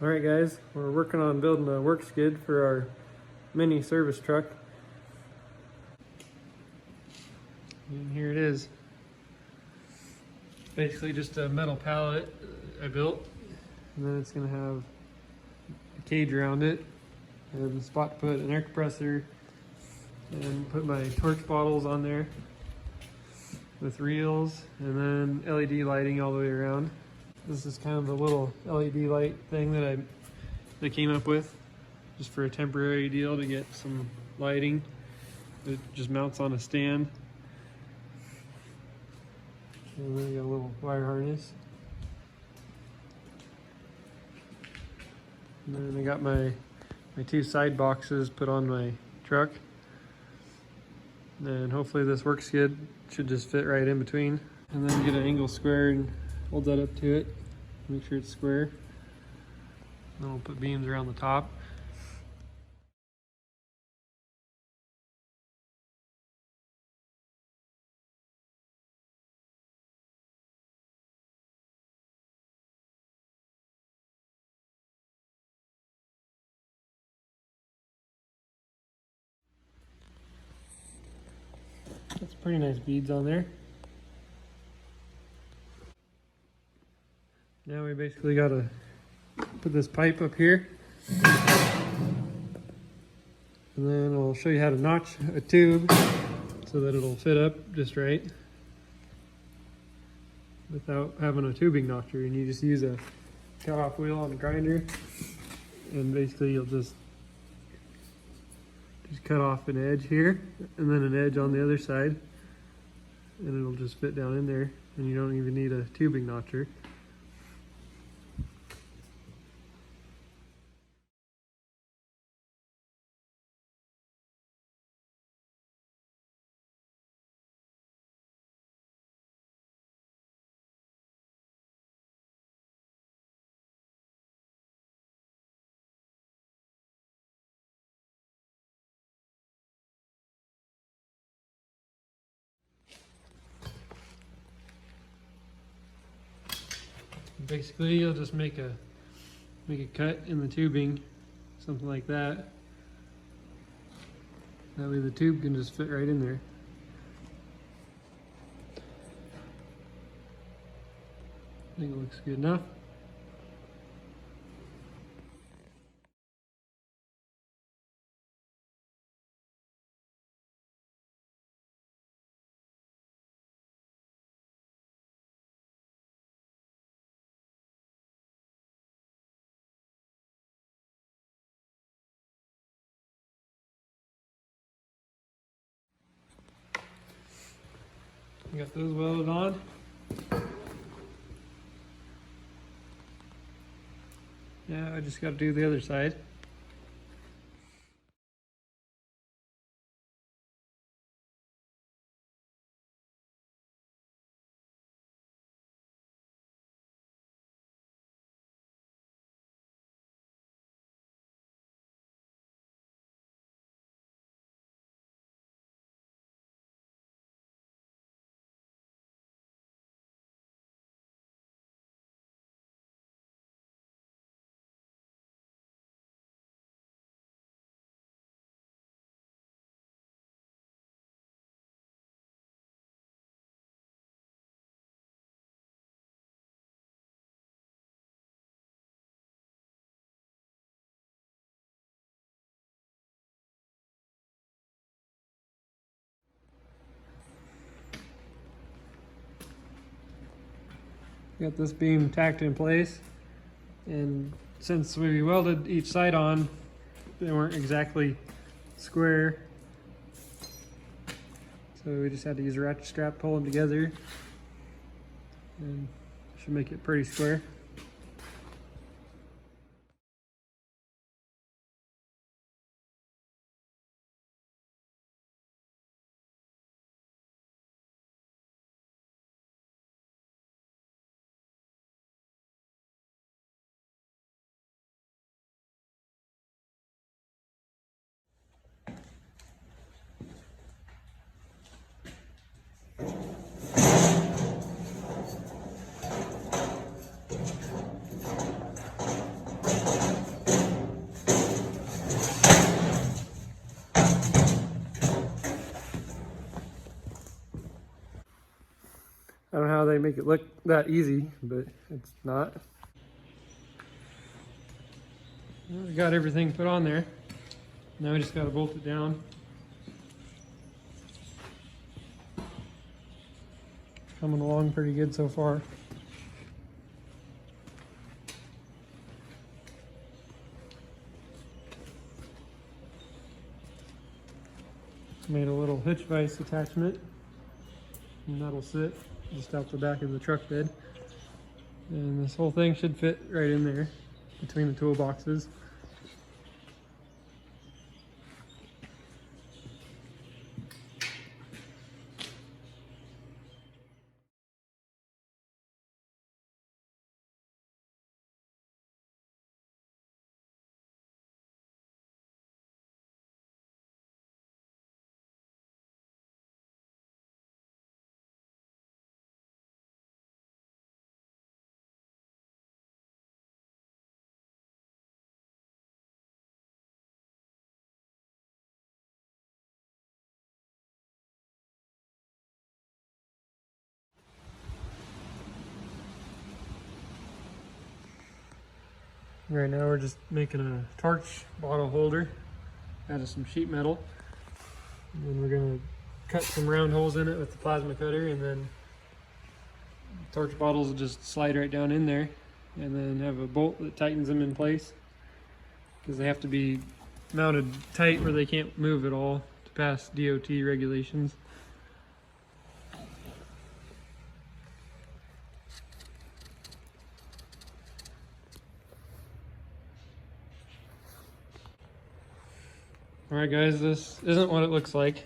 Alright guys, we're working on building a work skid for our mini service truck. And here it is. Basically just a metal pallet I built. And then it's going to have a cage around it and a spot to put an air compressor and put my torch bottles on there with reels and then LED lighting all the way around. This is kind of the little LED light thing that I came up with just for a temporary deal to get some lighting. It just mounts on a stand. And then I got a little wire harness. And then I got my two side boxes put on my truck. And hopefully this work skid should just fit right in between. And then get an angle square and hold that up to it. Make sure it's square. Then we'll put beams around the top. That's pretty nice beads on there. Now we basically got to put this pipe up here. And then I'll show you how to notch a tube so that it'll fit up just right without having a tubing notcher. And you just use a cut-off wheel on a grinder, and basically you'll just cut off an edge here and then an edge on the other side, and it'll just fit down in there, and you don't even need a tubing notcher. Basically, you'll just make a cut in the tubing, something like that. That way the tube can just fit right in there. I think it looks good enough. Got those welded on. Yeah, I just got to do the other side. Got this beam tacked in place, and since we welded each side on, they weren't exactly square, so we just had to use a ratchet strap to pull them together, and should make it pretty square. that easy, but it's not. Well, we got everything put on there. Now we just got to bolt it down. Coming along pretty good so far. Made a little hitch vise attachment, and that'll sit just out the back of the truck bed. And this whole thing should fit right in there between the toolboxes. Right now we're just making a torch bottle holder out of some sheet metal. And then we're gonna cut some round holes in it with the plasma cutter, and then torch bottles will just slide right down in there, and then have a bolt that tightens them in place, because they have to be mounted tight where they can't move at all to pass DOT regulations. Alright guys, this isn't what it looks like.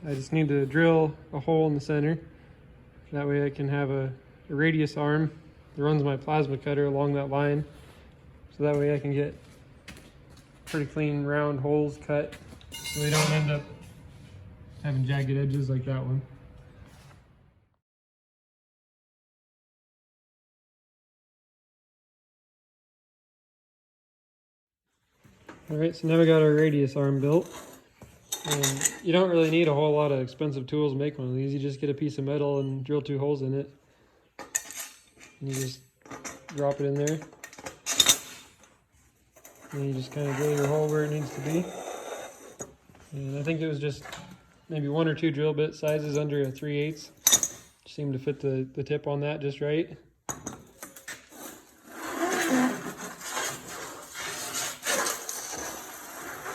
I just need to drill a hole in the center. That way I can have a radius arm that runs my plasma cutter along that line. So that way I can get pretty clean round holes cut, so they don't end up having jagged edges like that one. Alright, so now we got our radius arm built. And you don't really need a whole lot of expensive tools to make one of these. You just get a piece of metal and drill 2 holes in it. And you just drop it in there. And you just kind of drill your hole where it needs to be. And I think it was just maybe 1 or 2 drill bit sizes under a 3/8. Seemed to fit the tip on that just right.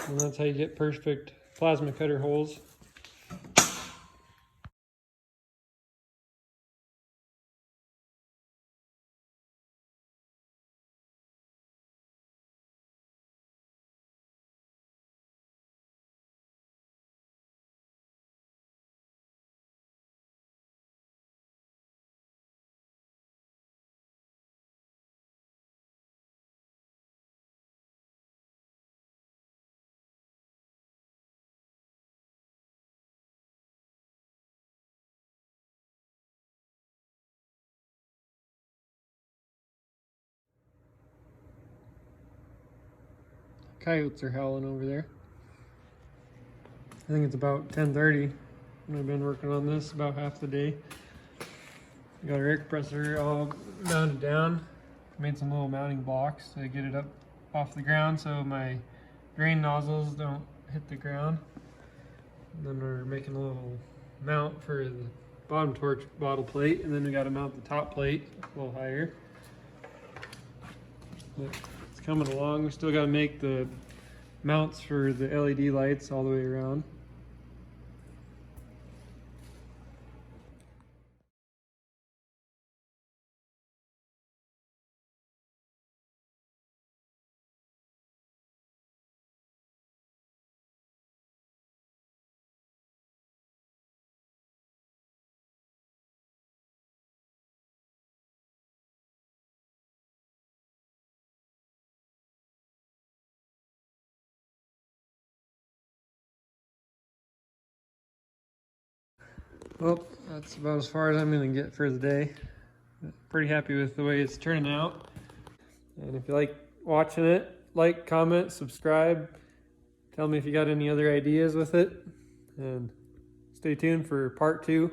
And that's how you get perfect plasma cutter holes. Coyotes are howling over there. I think it's about 10:30 and I've been working on this about half the day. Got our air compressor all mounted down. Made some little mounting blocks to get it up off the ground so my drain nozzles don't hit the ground. And then we're making a little mount for the bottom torch bottle plate, and then we got to mount the top plate a little higher. But it's coming along. We still got to make the mounts for the LED lights all the way around. Well, that's about as far as I'm going to get for the day. Pretty happy with the way it's turning out. And if you like watching it, like, comment, subscribe. Tell me if you got any other ideas with it. And stay tuned for part 2.